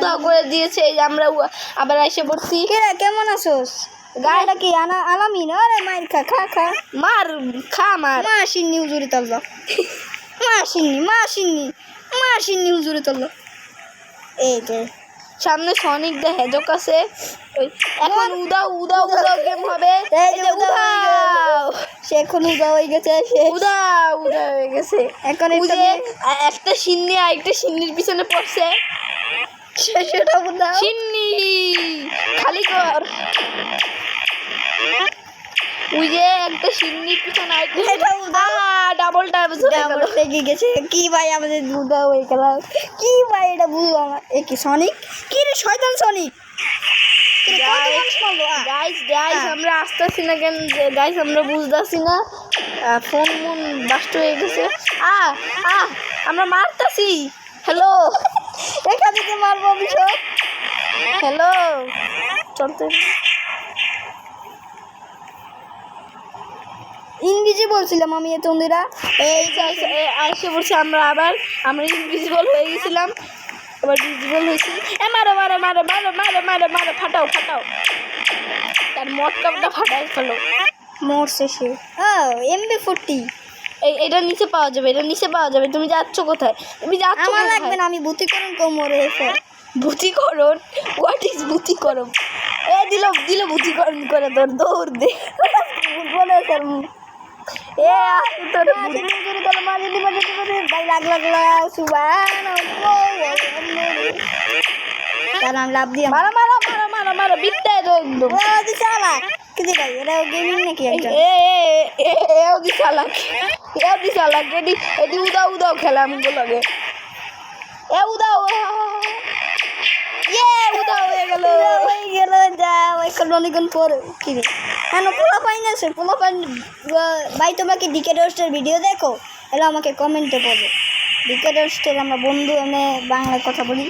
উদাও করে দিয়েছে। এই যে আমরা আবার এসে পড়ছি। কেমন আছোস? গাড়িটা কি আলামিন? আরে মাইর খা খা খা মার খা মার। মাসিনি হুজুরে তল্ল মাসিনি হুজুরে তল্ল। এই যে সামনে সনিক দা হেজক আছে। এখন উদাও উদাও উদাও গেম হবে। এই যে উদাও সে এখন উদা হয়ে গেছে। উদাও উদা হয়ে গেছে। এখন একটা সিন্নি আরেকটা সিন্নির পিছনে পড়ছে। সেটা উদা সিন্নি খালি কর। ওই যে একটা সিন্নির পিছনে আরেকটা ডাবল লেগে গেছে। কি ভাই আমাদের উদা হয়ে গেল? কি ভাই এটা বুঝলো আমার? এ কি সনিক? কি রে শয়তান সনিক? গাইস আমরা আসতেছি না কেন? গাইস আমরা বুঝতেছি না। ফোন মন বাস্ট হয়ে গেছে। আমরা মারতাছি। হ্যালো এখান থেকে মারবো অভিষেক। হ্যালো চলতে ইনভিজিবল ছিলাম আমি এতদিরা। এই আসে পড়ছে। আমরা ইনভিজিবল হয়ে গেছিলাম, এবার ভিজিবল হয়েছি। মারো মারো মারো মারো মারো মারো মারো ফাটাও ফাটাও। তার মটকাটা ফাটাই ফেলো। মরছে সে। MB40 এটা নিচে পাওয়া যাবে, এটা নিচে পাওয়া যাবে। তুমি যাচ্ছ কোথায়? তুমি যাচ্ছ আমার লাগবে না, আমি ভূতিকরণ কোমরে এসে। ভূতিকরণ? হোয়াট ইজ ভূতিকরণ? দিল ভূতিকরণ করে তোর দৌড় দে বলে তোর লাভ দিয়ে মারো মারো মারো মারো মারো বিদ্যায় তো একদম চালাক। কি ভাই এটা গেমিং নাকি? চালাক এদি উদাও উদাও খেলা আমাকে লাগে। উদাও উদাও হয়ে গেল যাও এখন অনেকক্ষণ পর। কি রে কেন পোলা পাই না? সে পোলা পাই ভাই। তোমাকে ডিকে রোস্টের ভিডিও দেখো? এলো আমাকে কমেন্টে বলো। ডিকে রোস্টের আমরা বন্ধু, আমি বাংলায় কথা বলি।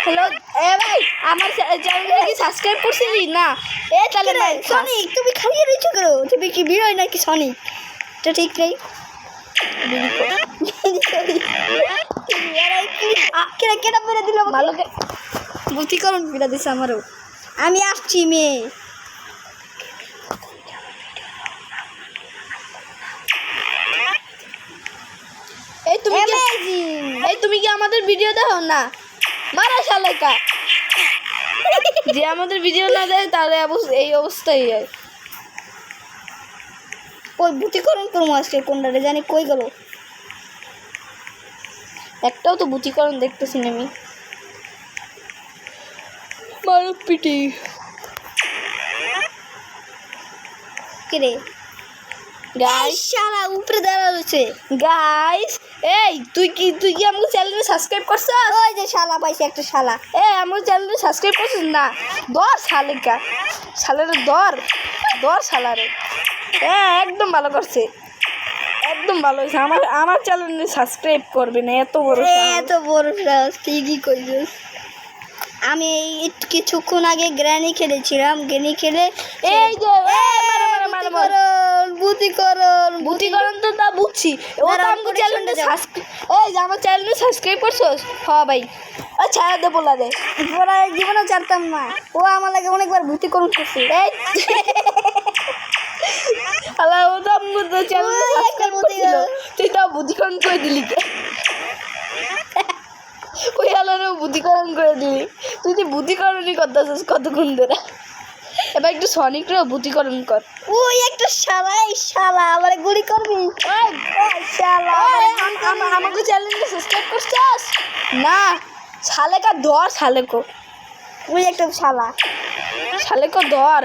হ্যালো ভাই, আমার চ্যানেলটা কি সাবস্ক্রাইব করছিলি না? তাহলে সনিক তুমি খালিয়ে রয়েছো কেন? তুমি কি বিরয় নাকি সনিক? এটা ঠিক নেই। কেটা পেরে দিল ভালোকে। ভূতিকরণ পেরে দিছে আমারও। আমি আসছি মেয়ে। তুমি কি আমাদের ভিডিও দেখো না? মারা শালাকা। যে আমাদের ভিডিও না দেয় তাহলে এই অবস্থাই হয়। ওই ভূতিকরণ করবো আজকে কোনটা জানি কই গেল? একটাও তো ভূতিকরণ দেখতেছি না আমি। মারো পিটি। কে গাইস শালা উপরে দাঁড়া রয়েছে। গাইস তুই কি আমার চ্যানেলে সাবস্ক্রাইব করছিস? ওই যে শালা পাইছে একটা শালা। আমার চ্যানেলে সাবস্ক্রাইব করছিস না? দর শালিকা শালারে দর শালারে। একদম ভালো করছে, একদম ভালো হয়েছে। আমার চ্যানেলে সাবস্ক্রাইব করবে না? এত বড় সাহস ঠিকই কইছিস। আমি কিছুক্ষণ আগে গ্র্যানি খেলেছিলাম। গ্র্যানি খেলে এই যে ভূতিকরণ তো তা বুঝছি। আমার চ্যানেলে সাবস্ক্রাইব করছোস? হ্যাঁ ভাই। ছায়া দে বলা দে। জীবনেও জানতাম না। ও আমার লাগে অনেকবার ভূতিকরণ করছে। তুই তাও ভূতিকরণ করে দিলি কে? ওই আলোরও ভূতিকরণ করে দিলি। তুই যে ভূতিকরণই করতেছিস কতক্ষণ ধরে। এবার একটু সনিকরেও ভূতিকরণ কর। ওই একটা শালা আমার গুলি করবি? আমাকে চ্যানেলটা সাবস্ক্রাইব করছিস না? শালেকা দর শালেকো। ওই একটা শালেকো দর।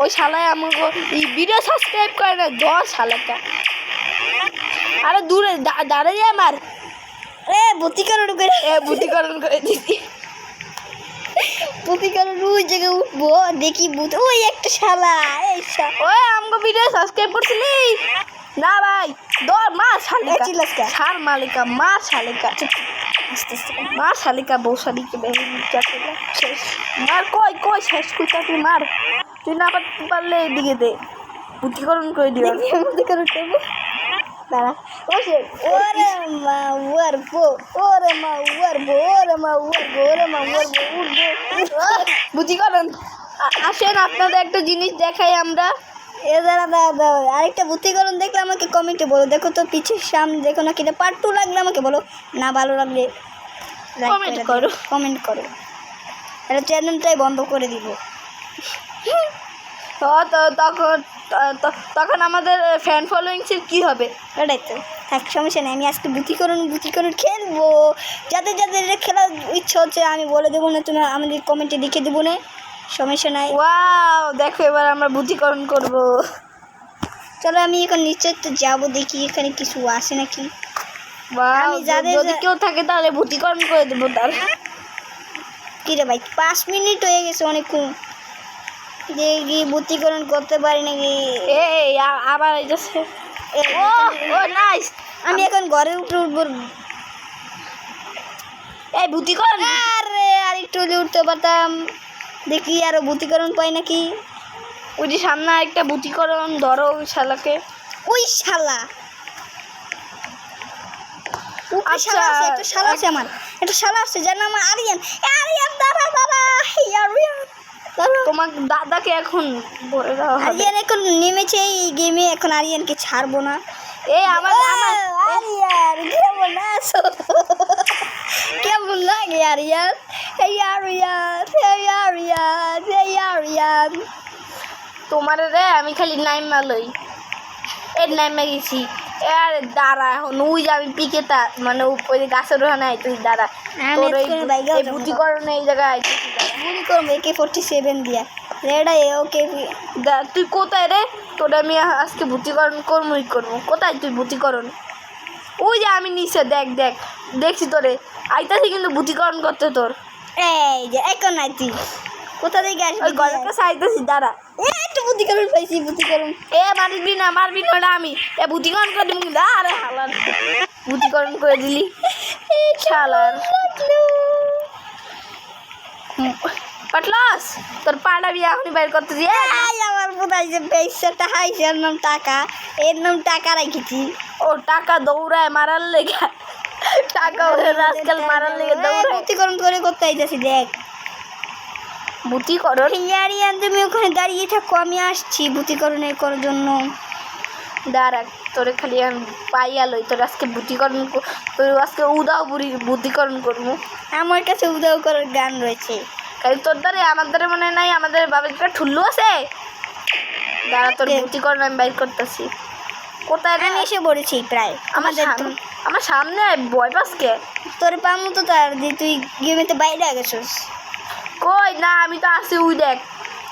ওই শালায় আমাকে ভিডিও সাবস্ক্রাইব করে না। দর শালেকা। আরে দূরে দাঁড়িয়ে আমার ভূতিকরণ করে দিদি। ভূতিকরণ ওই জায়গায় উঠবো দেখি ভূত। ওই একটা শালা। আমাকে ভিডিও সাবস্ক্রাইব করছিলি না ভাই? দর মা শালিকা ছাড় মালিকা মা শালিকা। আস্তে আস্তে মা শালিকা বউ শালিকে শেষ। মার কই শেষ করতে মার। তুই না পারলে এদিকে দে। ভূতিকরণ করে দিও। ভূতিকরণ করবো। দাঁড়া ওরে মা উড়বো, ওরে মা উড়বো, ওরে মা উড়বো, ওরে মা উড়বো, উঠবো। বুদ্ধিকরণ আসেন আপনাদের একটা জিনিস দেখাই আমরা। এ দাঁড়া দাঁড়া দাঁড়া, আরেকটা বুদ্ধিকরণ দেখলে আমাকে কমেন্টে বলো। দেখো তো পিছের সামনে দেখো না, কিনা পার্ট 2 লাগলে আমাকে বলো, না ভালো লাগলে Comment করো। কমেন্ট করো, এটা চ্যানেলটাই বন্ধ করে দিব। তখন আমাদের ফ্যান ফলোয়িংসের কী হবে? ওটাই তো, থাক সমস্যা নেই। আমি আজকে বুদ্ধিকরণ খেলবো। যাদের যাদের এটা খেলার ইচ্ছা হচ্ছে আমি বলে দেবো না, তুমি আমাদের কমেন্টে লিখে দেবো না, সমস্যা নাই। ওয়াও, দেখো এবার আমরা বুদ্ধিকরণ করব। চলো আমি এখন নিশ্চয় তো যাবো, দেখি এখানে কিছু আসে নাকি। ওয়াও, আমি যাদের যদি কেউ থাকে তাহলে বুদ্ধিকরণ করে দেবো তার। কী রে ভাই, 5 মিনিট হয়ে গেছে অনেকক্ষণ, দেখি বুদ্ধিকরণ করতে পারি নাকি। এই আবার এই যাচ্ছে। ও নাইস। আমি এখন ঘরের উপরে উঠবো। এই বুদ্ধিকরণ, আরে আর একটু হলে উঠতে পারতাম, দেখি আরো বুদ্ধিকরণ পাই নাকি। ওই যে সামনে একটা বুদ্ধিকরণ ধরো ওই শালাকে। ওই শালা, আচ্ছা, একটা শালা আছে আমার, একটা শালা আছে যার নাম আরিয়ান। আরিয়ান দাঁড়া দাঁড়া, এই আরিয়ান দাঁড়া। তোমার দাদাকে এখন বলে দেওয়া হবে। আরিয়ান এখন নেমেছে এই গেমে, এখন আরিয়ানকে ছাড়বো না। এই আমার আরিয়ান কেমন আছো? কেমন লাগে আরিয়ান? এই আরিয়ান, এই আরিয়ান, এই আরিয়ান। তোমার রে আমি খালি নাইমা লই, এর নাইমা গেছি। আর দাঁড়া এখন ওই যে আমি পিকেটা মানে ওই গাছের ওখানে তুই দাঁড়া। আমি তোর এক্ষুনি বাইকেও এই যাবো। বুদ্ধিকরণ এই জায়গায় গুলি করবো AK-47 দিয়া, রেডা ওকে। তুই কোথায় রে? তোর আমি আজকে বুদ্ধিকরণ করবই করবো। কোথায় তুই বুদ্ধিকরণ? ওই যে আমি নিচে দেখছি তোরে আইতাছি কিন্তু বুদ্ধিকরণ করতে তোর। এই যে এখন নাই, তুই কোথা থেকে আসবি? ওই গলার কাছে আইতাছি দাঁড়া। একটু বুদ্ধিকরণ পাইছি, বুদ্ধিকরণ। মারবি না ওটা আমি বুদ্ধিকরণ করে দিব কিন্তু। আরে হালার বুদ্ধিকরণ করে দিলি শালার। পাটলাস তোর পাড়া বিয়ে এখনই বাইর করতেছি। আমার বোধহয় যে পয়সাটা হাইছে, এর নাম টাকা, এর নাম টাকা রাখেছি। ও টাকা দৌড়ায় মারার লেগে, টাকা আজকাল মারার লেগে দৌড়ায়। বুদ্ধিকরণ করে করতে আইতেছি, দেখ বুদ্ধিকরণ। আরিয়ান তুমি ওখানে দাঁড়িয়ে থাকো, আমি আসছি বুদ্ধিকরণের করার জন্য। দাঁড়া তোরে খালি আমি পাইয়া লই, তোর আজকে বুদ্ধিকরণ তোর আজকে উদাও বুদ্ধিকরণ করবো। আমার কাছে উদাও করার গান রয়েছে, খালি তোর দ্বারে আমার দ্বারে মনে নাই আমাদের বাবার একটা ঠুল্লু আছে। দাঁড়া তোর বুদ্ধিকরণ আমি বাইর করতেছি। কোথায় রে? আমি এসে পড়েছি প্রায়। আমার সামনে বয় পাসকে তোর পামু তো তার যে তুই গেমেতে বাইরে গেছিস। কই না, আমি তো আসি। উই দেখ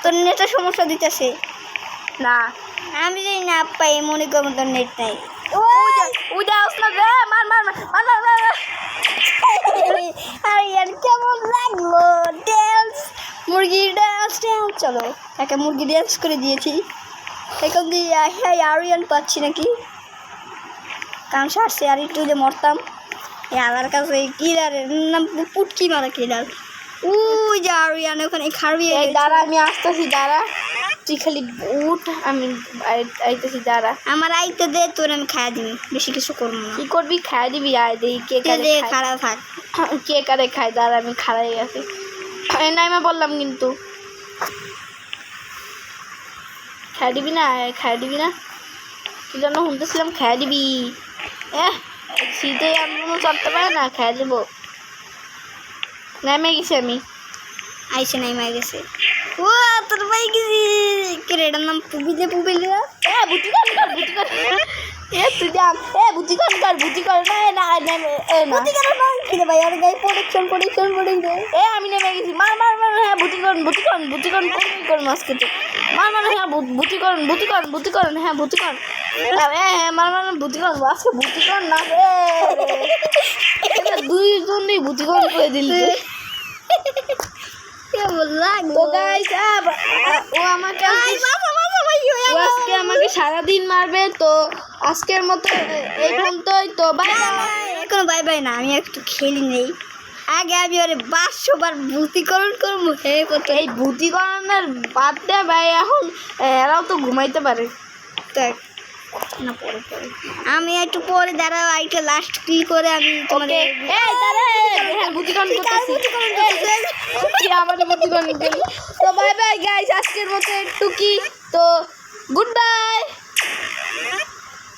তোর নেটের সমস্যা দিতেছে না, আমি যদি না পাই মনে করবো তোর নেট নাই। উই দে আসনা রে, মার মার মার মার মার মার মার। আরিয়ান কেমন লাগলো ড্যান্স? মুরগি ড্যান্স ড্যান্স, চলো একটা মুরগি ড্যান্স করে দিয়েছি। এখন দিয়ে হ্যাঁ আরিয়ান পাচ্ছি নাকি, কারণ সারছে আর একটু যে মরতাম। এই আলার কাছে কিলারের নাম পুটকি মারা কিলার। ওই যে আরিয়ান ওখানে খারবিয়ে এই দাঁড়া আমি আসতেছি, দাঁড়া তুই খালি উঠ, আমি আইতেছি দাঁড়া। আমার আইতে দে, তোর আমি খাইয়া দিবি, বেশি কিছু করবো না। কি করবি? খাই দিবি? আয় দেখি কে কারে খায়। খারাপ থাক, কে কারে খায়। দাঁড়া আমি খাড়াই আছি, নাইমা বললাম কিন্তু। খাই দিবি না? খাই দিবি না কি জন্য শুনতেছিলাম? খাই দিবি। শীতে এমন চড়তে পারে না, খাই দেবো। নামে গেছি আমি। আইসে নাই মাই গেছে। ও তোর ভাই গেছি কেরেটার নাম পুবিলে বুদ্ধিকরণ কর, বুদ্ধিকরণ। তুই যা। বুদ্ধিকরণ কর, বুদ্ধিকরণ। না কিরে ভাই আর গাই প্রোটেকশন আমি নেমে গেছি। মার মার মার। হ্যাঁ বুদ্ধিকরণ করবো আজকে তো। মার মার। হ্যাঁ বুদ্ধিকরণ। হ্যাঁ বুদ্ধিকরণ। হ্যাঁ মার মার বুদ্ধিকরণ। আজকে বুদ্ধিকরণ না রে, দুইজনই বুদ্ধিকরণ করে দিলি। তো গাইস ও আমাকে আজকে আমাকে সারাদিন মারবে। তো আজকের মতো এই পর্যন্তই। তো বাই বাই। এখনো বাই বাই না, আমি একটু খেলি নেই। আগে আমি ওরে 500 বার বুদ্ধিকরণ করবো। এই বুদ্ধিকরণের বাদ দে ভাই, এখন এরাও তো ঘুমাইতে পারে। দেখ না পরে পরে আমি একটু পরে দাঁড়াও আইটা লাস্ট কি করে আমি তোমাদের এই দাঁড়া হ্যাঁ বুদ্ধিমান করতেছি আমার বুদ্ধিমান তো বাই বাই গাইস আজকের মতো একটু কি তো